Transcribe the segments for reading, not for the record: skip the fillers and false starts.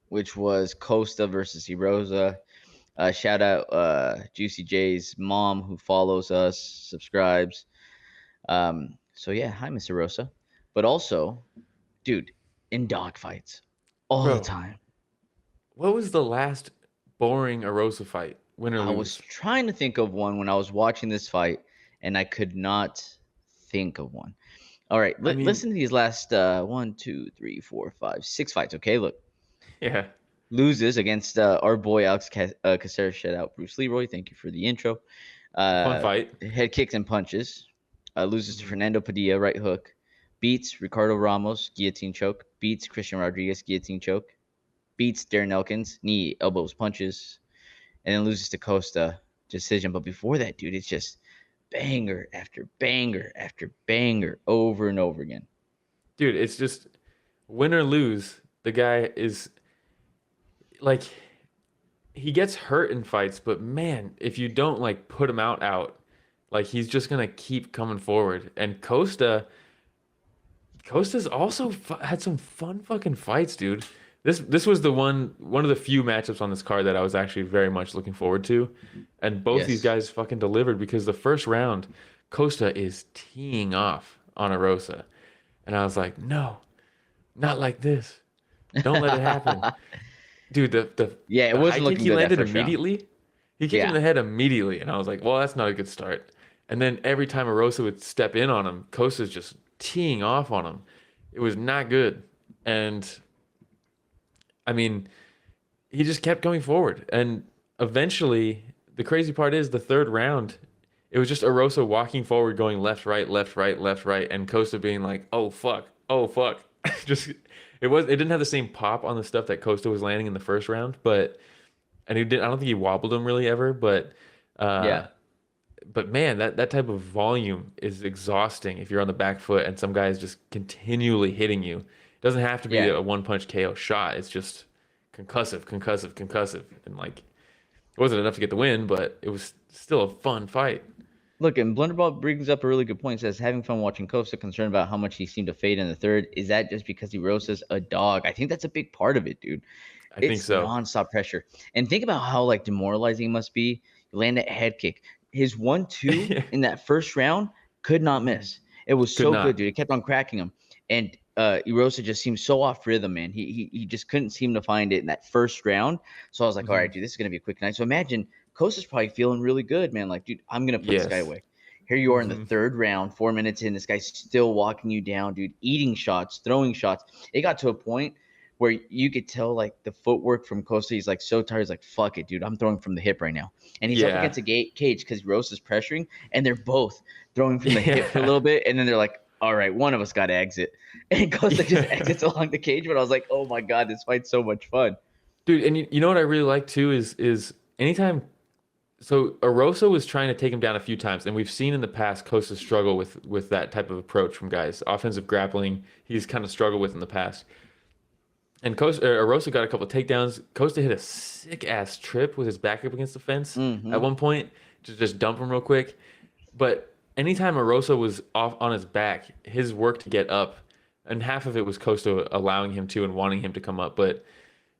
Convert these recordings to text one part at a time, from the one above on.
which was Costa versus Erosa. Shout out Juicy J's mom who follows us, subscribes. So yeah, hi Miss Erosa. But also, dude, in dogfights all the Bro, time. what was the last boring Erosa fight? Win or I was lose? trying to think of one when I was watching this fight, and I could not think of one. All right, I mean, listen to these last 1, 2, 3, 4, 5, 6 fights. Okay, look, yeah, loses against our boy Alex Caceres. Shout out Bruce Leroy. Thank you for the intro. fun fight. Head kicks and punches. Loses to Mhm. Fernando Padilla, right hook. Beats Ricardo Ramos, guillotine choke. Beats Christian Rodriguez, guillotine choke. Beats Darren Elkins, knee, elbows, punches. And then loses to Costa, decision. But before that, dude, it's just banger after banger after banger over and over again. Dude, it's just win or lose. The guy is like he gets hurt in fights, but man, if you don't like put him out, like he's just gonna keep coming forward. And Costa's also had some fun fucking fights, dude. This was the one of the few matchups on this card that I was actually very much looking forward to, and both these Yes. guys fucking delivered because the first round, Costa is teeing off on Erosa, and I was like, no, not like this. Don't let it happen, dude. Yeah, it The high wasn't kick looking he good that landed first round. immediately. He kicked him in Yeah. the head immediately, and I was like, well, that's not a good start. And then every time Erosa would step in on him, Costa's just teeing off on him. It was not good. And I mean, he just kept going forward. And eventually, the crazy part is the third round, it was just Erosa walking forward, going left, right, left, right, left, right, and Costa being like, "Oh fuck, oh fuck." Just it didn't have the same pop on the stuff that Costa was landing in the first round, but and he did. I don't think he wobbled him really ever, uh, Yeah. but man, that type of volume is exhausting if you're on the back foot and some guy is just continually hitting you. It doesn't have to be Yeah. a one punch KO shot. It's just concussive, concussive, concussive, and like it wasn't enough to get the win, but it was still a fun fight. Look, and Blunderball brings up a really good point. Says having fun watching Costa, concerned about how much he seemed to fade in the third. Is that just because he roasts a dog? I think that's a big part of it, dude. I think It's so. nonstop pressure. And think about how like demoralizing it must be. You land that head kick. His 1-2 in that first round could not miss. It was Could so good, not. dude. It kept on cracking him. And Erosa just seemed so off rhythm, man. He just couldn't seem to find it in that first round. So I was like, all right, Mhm. dude, this is gonna be a quick night. So imagine Costa's probably feeling really good, man. Like, dude, I'm gonna put this guy Yes. away. Here you are in the Hmm. third round, 4 minutes in. This guy's still walking you down, dude, eating shots, throwing shots. It got to a point where you could tell like the footwork from Costa. He's like so tired. He's like, fuck it, dude. I'm throwing from the hip right now. And he's up Yeah. against a cage because Rose is pressuring, and they're both throwing from the hip for a Yeah. little bit. And then they're like, all right, one of us got to exit. And Costa just Yeah. exits along the cage. But I was like, oh my God, this fight's so much fun. Dude, and you know what I really like too is anytime so Erosa was trying to take him down a few times, and we've seen in the past Costa struggle with that type of approach from guys. Offensive grappling, he's kind of struggled with in the past. And Erosa got a couple of takedowns. Costa hit a sick ass trip with his back up against the fence at Mm-hmm. one point to just dump him real quick. But anytime Erosa was off on his back, his work to get up, and half of it was Costa allowing him to and wanting him to come up. But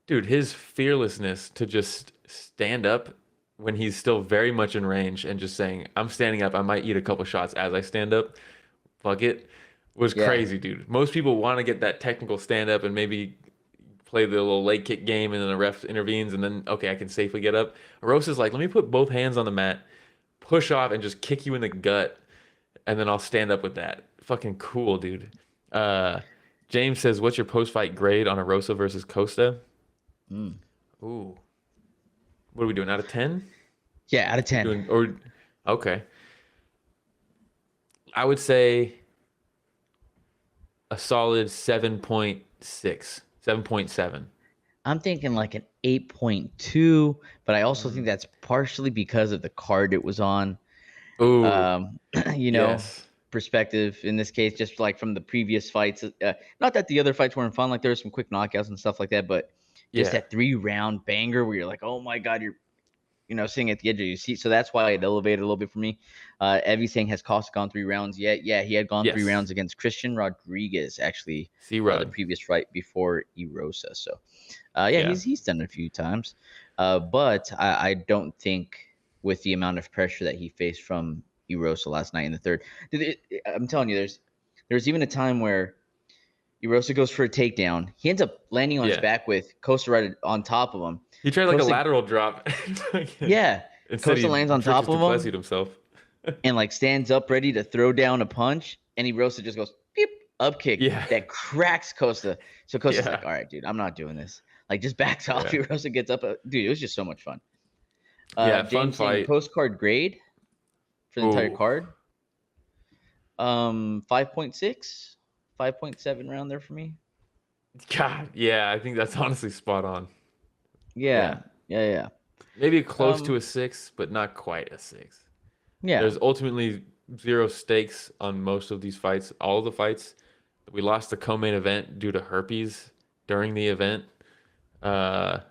dude, his fearlessness to just stand up when he's still very much in range and just saying, I'm standing up, I might eat a couple shots as I stand up, fuck it, was Yeah. crazy, dude. Most people want to get that technical stand up and maybe play the little leg kick game and then the ref intervenes and then, okay, I can safely get up. Rosa's like, let me put both hands on the mat, push off and just kick you in the gut, and then I'll stand up with that. Fucking cool, dude. Uh, James says, what's your post-fight grade on Erosa versus Costa? Mm. Ooh. What are we doing? Out of 10? Yeah, out of We're 10. doing or okay. I would say a solid 7.6, 7.7. I'm thinking like an 8.2, but I also think Mm. that's partially because of the card it was on. Ooh, Um, you know, yes. perspective in this case, just like from the previous fights. Not that the other fights weren't fun, like there were some quick knockouts and stuff like that, but just Yeah. that 3 round banger where you're like, oh my God, you're sitting at the edge of your seat. So that's why it elevated a little bit for me. Evie saying, has Costa gone 3 rounds yet? Yeah, he had gone 3 Yes. rounds against Christian Rodriguez, actually, the C-Rod. previous fight before Erosa. So, he's done it a few times. But I don't think with the amount of pressure that he faced from Erosa last night in the third. I'm telling you, there's even a time where Erosa goes for a takedown. He ends up landing on his Yeah. back with Costa right on top of him. He tried like a Costa, lateral drop. yeah. Instead Costa he lands on tricked top of him himself. and like stands up ready to throw down a punch, and Erosa just goes beep, up kick Yeah. that cracks Costa. So Costa's Yeah. like, all right, dude, I'm not doing this. Like, just backs off. Yeah. Erosa gets up. Dude, it was just so much fun. Yeah, fun James saying fight. postcard grade for the entire Ooh. card. 5.6, 5.7 round there for me. God, yeah, I think that's honestly spot on. Yeah. Maybe close to a 6, but not quite a 6. Yeah. There's ultimately 0 stakes on most of these fights. All of the fights. We lost the co-main event due to herpes during the event. Yeah,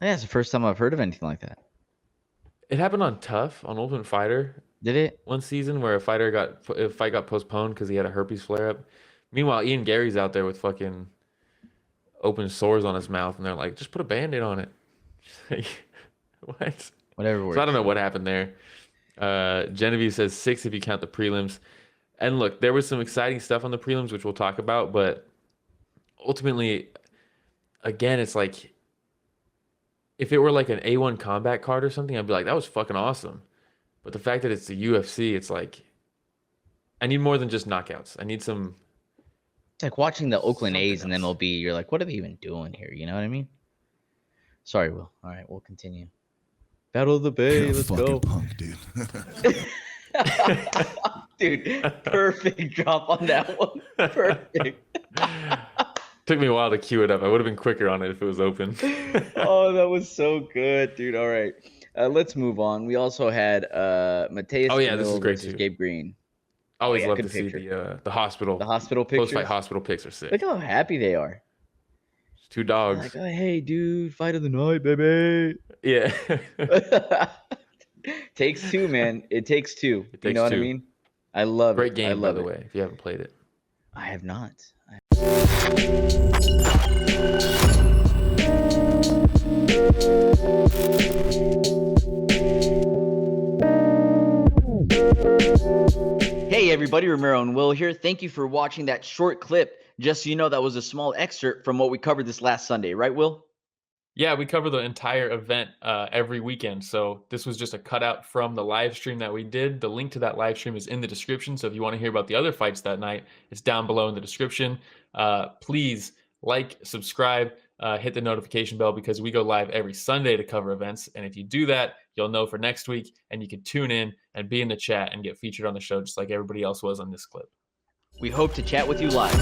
it's the first time I've heard of anything like that. It happened on Tough, on Ultimate Fighter. Did it? One season where a fight got postponed because he had a herpes flare up. Meanwhile, Ian Gary's out there with fucking open sores on his mouth, and they're like, just put a Band-Aid on it. What? Whatever works. So I don't know what happened there. Genevieve says 6 if you count the prelims. And look, there was some exciting stuff on the prelims, which we'll talk about, but ultimately, again, it's like, if it were like an A1 combat card or something, I'd be like, that was fucking awesome. But the fact that it's the UFC, it's like, I need more than just knockouts. I need some. It's like watching the Oakland Something A's, and then else. you're like, what are they even doing here? You know what I mean? Sorry, Will. All right, we'll continue. Battle of the Bay, You're a let's fucking go. punk, dude. Dude, perfect drop on that one. Perfect. Took me a while to cue it up. I would have been quicker on it if it was open. Oh, that was so good, dude. All right. Let's move on. We also had Mateus This is great versus too. Gabe Green. I always love good to see picture. the hospital. The hospital Post-fight pictures. hospital pics are sick. Look how happy they are. It's 2 They're dogs. like, oh, hey, dude, fight of the night, baby. Yeah. Takes 2, man. It takes 2. It You takes know what I 2. mean? I love Great it. game, I love by the it. way, if you haven't played it. I have not. Hey everybody, Romero and Will here. Thank you for watching that short clip. Just so you know, that was a small excerpt from what we covered this last Sunday, right, Will? Yeah, we cover the entire event every weekend. So this was just a cutout from the live stream that we did. The link to that live stream is in the description. So if you want to hear about the other fights that night, it's down below in the description. Please like, subscribe, hit the notification bell because we go live every Sunday to cover events. And if you do that, you'll know for next week and you can tune in and be in the chat and get featured on the show just like everybody else was on this clip. We hope to chat with you live.